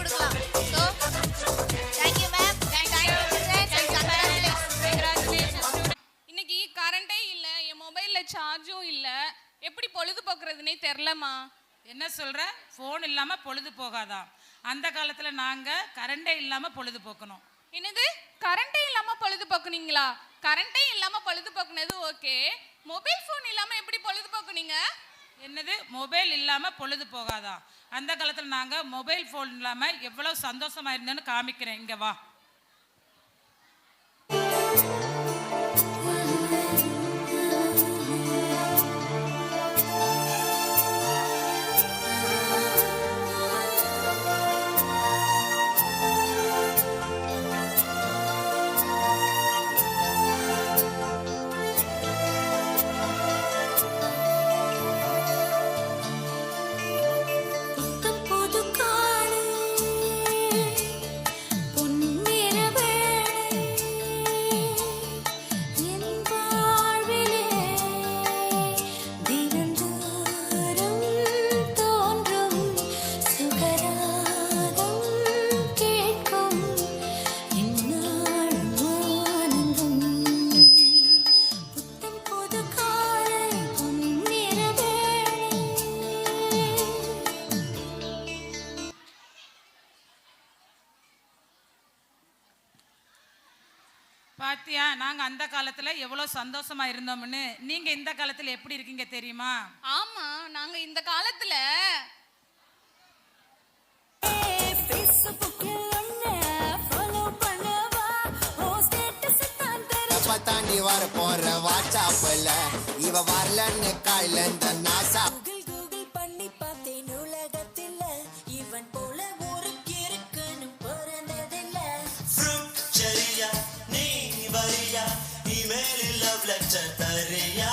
கொடுக்கலாம். So thank you ma'am. இன்னைக்கு கரண்டே இல்ல, என் மொபைல்ல சார்ஜும் இல்ல, எப்படி பொழுது போக்குறதுனே தெரியலமா. என்ன சொல்ற? ஃபோன் இல்லாம பொழுது போகாதா? அந்த காலத்துல நாங்க கரண்டே இல்லாம பொழுது போக்கணும். என்னது கரண்டே இல்லாம பொழுது போக்குனீங்களா? கரண்டே இல்லாம பொழுது போக்குனது ஓகே, மொபைல் ஃபோன் இல்லாம எப்படி பொழுது போக்குனீங்க? என்னது மொபைல் இல்லாம பொழுது போகாதா? அந்த காலத்துல நாங்க மொபைல் ஃபோன் இல்லாம எவ்வளவு சந்தோஷமா இருந்தேன்னு காமிக்கிறேன், இங்க வா. பாத்தியா, நாங்க அந்த காலத்துல எவ்வளவு சந்தோஷமா இருந்தோம்னு. நீங்க இந்த காலத்துல எப்படி இருக்கீங்க தெரியுமா? ஆமா, நாங்க இந்த காலத்துல தாண்டி வர போற வாட்ஸ்அப்ல இவ வரலன்னு காயில இந்த நாசா பண்ணி பார்த்தேன். உலகத்தில் இவன் போல ஒரு கிறுக்கனு பிறந்ததில்ல. சரியா நீ வரியா, நீ மேலே லவ் லெட்டர் தரியா.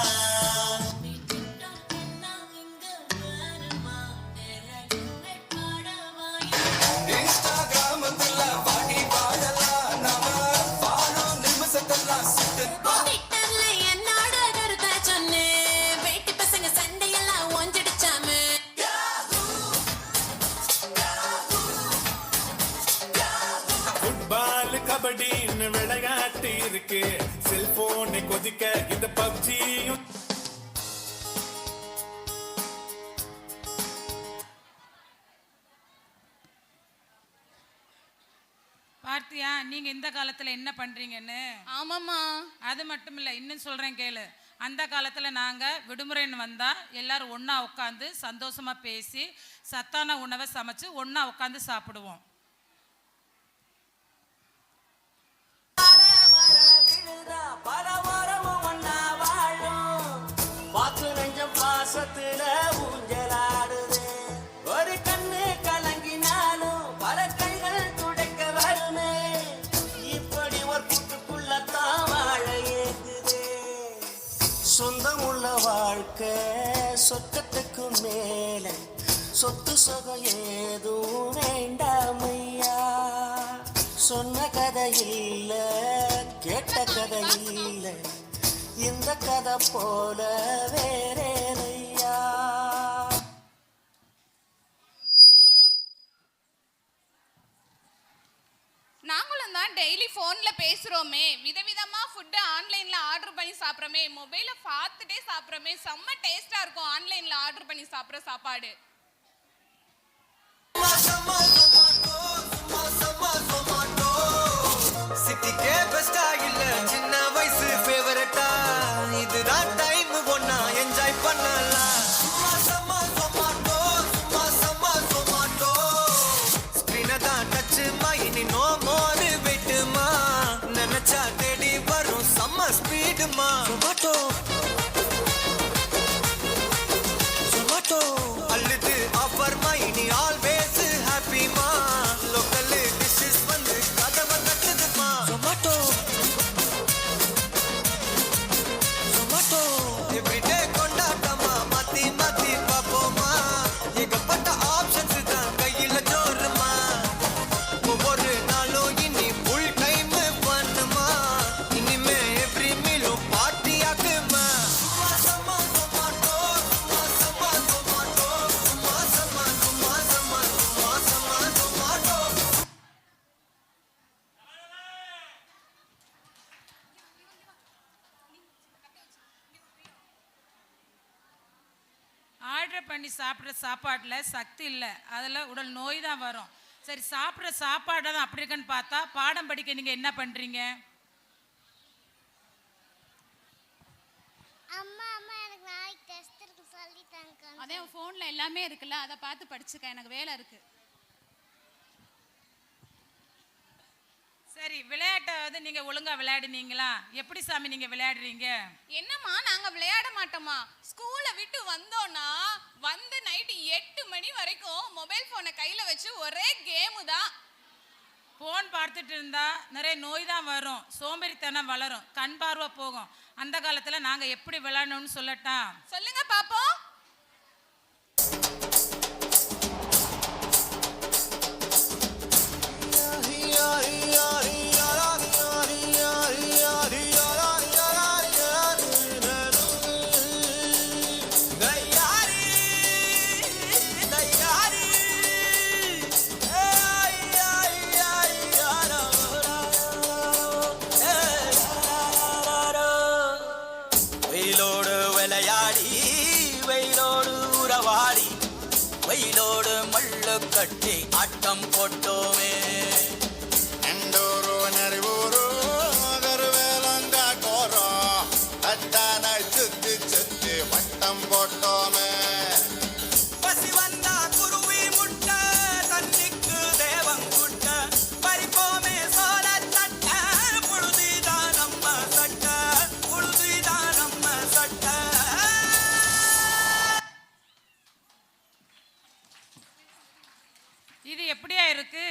கபடின்னு விளையாட்டு இருக்கு, செல்போனை கொதிக்க இந்த பப்ஜியும். பார்த்தியா நீங்க இந்த காலத்துல என்ன பண்றீங்கன்னு? ஆமாமா. அது மட்டும் இல்ல, இன்னும் சொல்றேன் கேளு. அந்த காலத்துல நாங்க விடுமுறைன்னு வந்தா எல்லாரும் ஒன்னா உட்காந்து சந்தோஷமா பேசி சத்தான உணவை சமைச்சு ஒன்னா உட்காந்து சாப்பிடுவோம். பாசத்துல ஊஞ்சலாடுது, ஒரு கண்ணு கலங்கினாலும் பல கைகள் துடைக்க வருமே. இப்படி ஒரு கூட்டுக்குள்ளத்தான் வாழ ஏங்குது. சொந்தமுள்ள வாழ்க்கை சொர்க்கத்துக்கு மேல, சொத்து சொகம் ஏதும் வேண்டாமையா. சொன்ன கதை இல்ல, கேட்ட கதை இல்ல, இந்த கதை போல வேறேனையா. நாங்களும் தான் டெய்லி ஃபோன்ல பேசுறோமே, விதவிதமா ஃபுட் ஆன்லைன்ல ஆர்டர் பண்ணி சாப்பிட்றோமே, மொபைல பார்த்துட்டே சாப்பிட்றோமே, செம்ம டேஸ்டா இருக்கும் ஆன்லைன்ல ஆர்டர் பண்ணி சாப்பிட்ற சாப்பாடு. சிட்டிக்கே பெஸ்டா இல்ல சின்ன வயசு ஃபேவரட்டா, இதுதான் டைம் ஒன்னா என்ஜாய் பண்ணலாம். ஸ்கிரீனை தான் டச் இனி நோ மோர் வெட்டுமா, நினைச்சா தேடி வரும் செம்ம ஸ்பீடுமா. சொமாட்டோ சொமாட்டோ அல்லது ஆஃபர் இனி ஆல்வேஸ் ஹாப்பிமா. லோக்கல் டிஷஸ் வந்து கதவை தட்டுதுமா. சொமாட்டோ ஆர்டர் பண்ணி சாப்பிட்ற சாப்பாட்டில் சக்தி இல்லை, அதில் உடல் நோய் தான் வரும். சரி, சாப்பிட்ற சாப்பாடு தான் அப்படி இருக்குன்னு பார்த்தா பாடம் படிக்க நீங்கள் என்ன பண்ணுறீங்க? அம்மா அம்மா எனக்கு நாளைக்கு டெஸ்ட் இருக்கு சொல்லிட்டாங்க. அதே ஃபோனில் எல்லாமே இருக்குல்ல, அதை பார்த்து படிச்சுக்க, எனக்கு வேலை இருக்குது. சரி, விளையாட்டை வந்து நீங்கள் ஒழுங்காக விளையாடுனீங்களா? எப்படி சாமி நீங்கள் விளையாடுறீங்க? என்னம்மா நாங்கள் விளையாட மாட்டோமா? ஸ்கூலை விட்டு வந்தோன்னா வந்து நைட்டு 8 மணி வரைக்கும் மொபைல் ஃபோனை கையில் வச்சு ஒரே கேமு தான். ஃபோன் பார்த்துட்டு இருந்தா நிறைய நோய் தான் வரும், சோம்பேறித்தனம் வளரும், கண் பார்வை போகும். அந்த காலத்தில் நாங்கள் எப்படி விளையாடணும்னு சொல்லட்டா? சொல்லுங்க பாப்போம். வெயிலோடு விளையாடி வெயிலோடு உறவாடி வெயிலோடு மல்லு கட்டி ஆட்டம் போட்டோமே. ಎಂಡೂರು ನರಿವೂರು கருவேலங்க கோரம் அத்தானை சுத்தி சுத்தி வட்டம் போட்டோமே. பசி வந்தா குருவி முட்டை தண்ணிக்கு தேவங்குட்ட பறிப்போமே சோழ தட்ட புழுதிதான் நம்ம சட்ட புழுதிதான் நம்ம சட்ட. இது எப்படியா இருக்கு?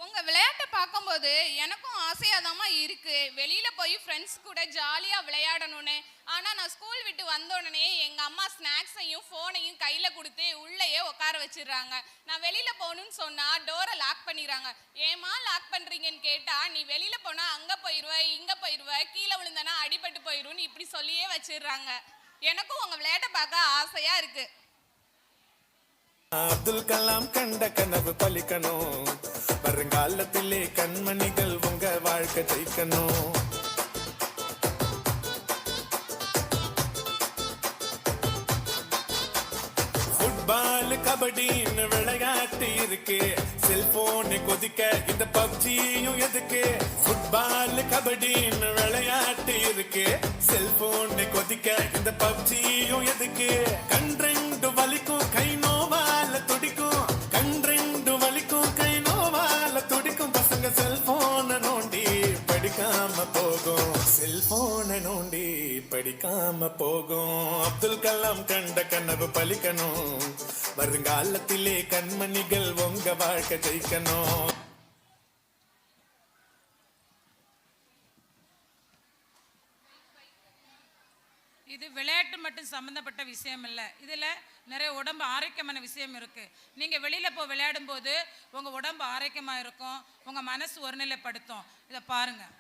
உங்க விளையாட்டை பார்க்கும்போது எனக்கும் ஆசையாதாம்மா இருக்கு, வெளியில போய் ஃப்ரெண்ட்ஸ் கூட ஜாலியா விளையாடணும்னு. ஆனா நான் ஸ்கூல் விட்டு வந்த உடனே எங்க அம்மா ஸ்நாக்ஸையும் ஃபோனையும் கையில கொடுத்து உள்ளேயே உட்கார வச்சிடுறாங்க. நான் வெளியில போகணும்னு சொன்னா டோரை லாக் பண்ணிடுறாங்க. ஏமா லாக் பண்றீங்கன்னு கேட்டா, நீ வெளியில போனா அங்க போயிருவ இங்க போயிருவ, கீழே விழுந்தனா அடிபட்டு போயிருன்னு இப்படி சொல்லியே வச்சிடுறாங்க. எனக்கும் உங்க விளையாட்டை பார்க்க ஆசையா இருக்கு. அப்துல் கலாம் கண்ட கனவு பலிக்கணும், வருங்காலத்திலே கண்மணிகள் உங்க வாழ்க்கை ஜெயிக்கணும். ஃபுட்பால் கபடின்னு விளையாட்டு இருக்கு, செல்போனை கொதிக்க இந்த பப்ஜியும் எதுக்கு? ஃபுட்பால் கபடின்னு விளையாட்டு இருக்கு, செல்போனை கொதிக்க இந்த பப்ஜியும் எதுக்கு? கண்ரெண்டு வலிக்கும் கை நோவால துடிக்கும், கண்ரெண்டு வலிக்கும் கை நோவால துடிக்கும். பசங்க செல்போனை நோண்டி படிக்காம போகும், செல்போனை நோண்டி படிக்காம போகும். அப்துல் கலாம் கண்ட கனவு பலிக்கணும், வருங்காலத்திலே கண்மணிகள் உங்க வாழ்க்கை ஜெயிக்கணும். இது விளையாட்டு மட்டும் சம்மந்தப்பட்ட விஷயம் இல்லை, இதில் நிறைய உடம்பு ஆரோக்கியமான விஷயம் இருக்குது. நீங்கள் வெளியில் போய் விளையாடும் போது உங்கள் உடம்பு ஆரோக்கியமாக இருக்கும், உங்கள் மனசு ஒருநிலைப்படுத்தும். இதை பாருங்கள்.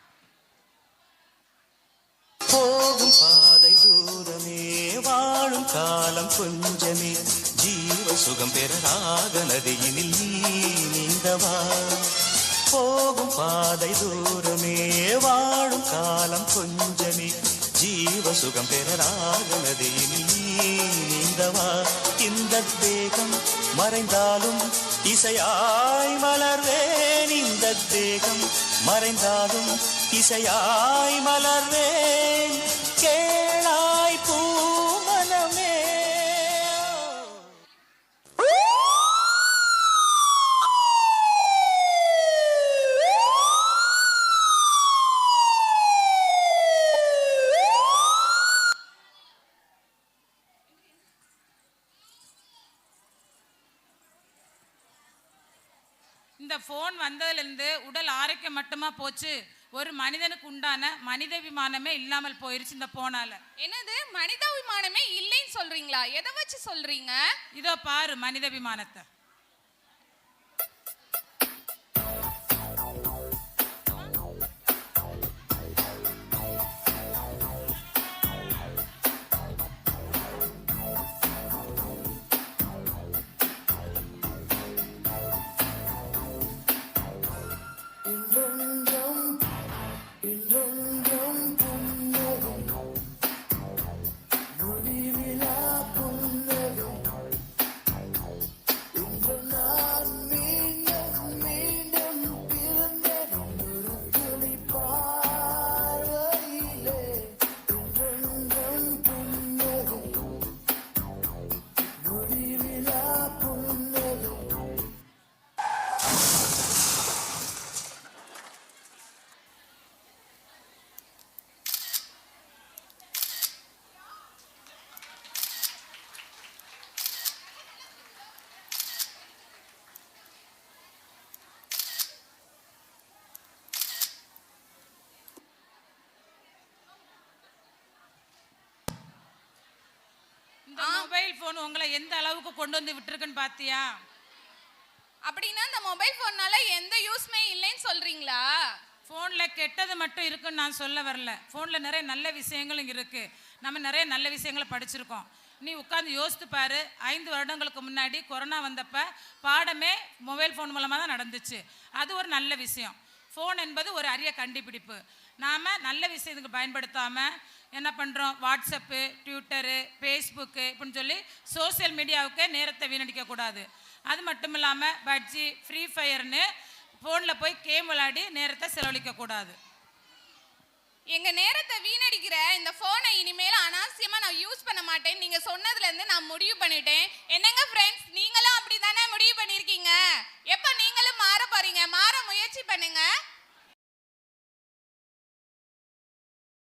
போகும் பாதை தூரமே வாழும் காலம் கொஞ்சமே ஜீவ சுகம் பெற ராக நதியினில் நீ நீந்தவா. போகும் பாதை தூரமே வாழும் காலம் கொஞ்சமே ஜீவ சுகம் பெற ராக நதியினில் நீ நீந்தவா. இந்த தேகம் மறைந்தாலும் இசையாய் மலர்வேன், இந்த தேகம் மறைந்தாலும் இசையாய் மலர்வேன், கேளாய் பூமனமே. இந்த ஃபோன் வந்ததுலேருந்து உடல் ஆரோக்கியம் மட்டுமா போச்சு, ஒரு மனிதனுக்கு உண்டான மனிதாபிமானமே இல்லாமல் போயிருச்சு இந்த போனால. என்னது மனிதாபிமானமே இல்லைன்னு சொல்றீங்களா? எதை வச்சு சொல்றீங்க? இதோ பாரு மனிதாபிமானத்தை. ஃபோன் உங்களை எந்த அளவுக்கு கொண்டு வந்து விட்டுருக்குன்னு பார்த்தியா? அப்படின்னா இந்த மொபைல் ஃபோன்னால எந்த யூஸ்மே இல்லைன்னு சொல்றீங்களா? ஃபோனில் கெட்டது மட்டும் இருக்குன்னு நான் சொல்ல வரல. ஃபோனில் நிறைய நல்ல விஷயங்களும் இருக்குது. நம்ம நிறைய நல்ல விஷயங்களை படிச்சிருக்கோம். நீ உட்காந்து யோசித்து பாரு. 5 வருடங்களுக்கு முன்னாடி கொரோனா வந்தப்போ பாடமே மொபைல் ஃபோன் மூலமாக தான் நடந்துச்சு. அது ஒரு நல்ல விஷயம். ஃபோன் என்பது ஒரு அரிய கண்டுபிடிப்பு. நாம் நல்ல விஷயத்துக்கு பயன்படுத்தாமல் என்ன பண்ணுறோம், வாட்ஸ்அப்பு, ட்விட்டரு, ஃபேஸ்புக்கு இப்படின்னு சொல்லி சோசியல் மீடியாவுக்கு நேரத்தை வீணடிக்கக்கூடாது. அது மட்டும் இல்லாமல் பட்ஜி, ஃப்ரீ ஃபயர்னு ஃபோனில் போய் கேம் விளையாடி நேரத்தை செலவழிக்கக்கூடாது. எங்க நேரத்தை வீணடிக்கிற இந்த ஃபோனை இனிமேல் அனாவசியமா நான் யூஸ் பண்ண மாட்டேன் நீங்க சொன்னதுல இருந்து நான் முடிவு பண்ணிட்டேன். என்னங்க ஃப்ரெண்ட்ஸ், நீங்களும் அப்படிதானே முடிவு பண்ணிருக்கீங்க? எப்ப நீங்களும் மாற போறீங்க? மாற முயற்சி பண்ணுங்க.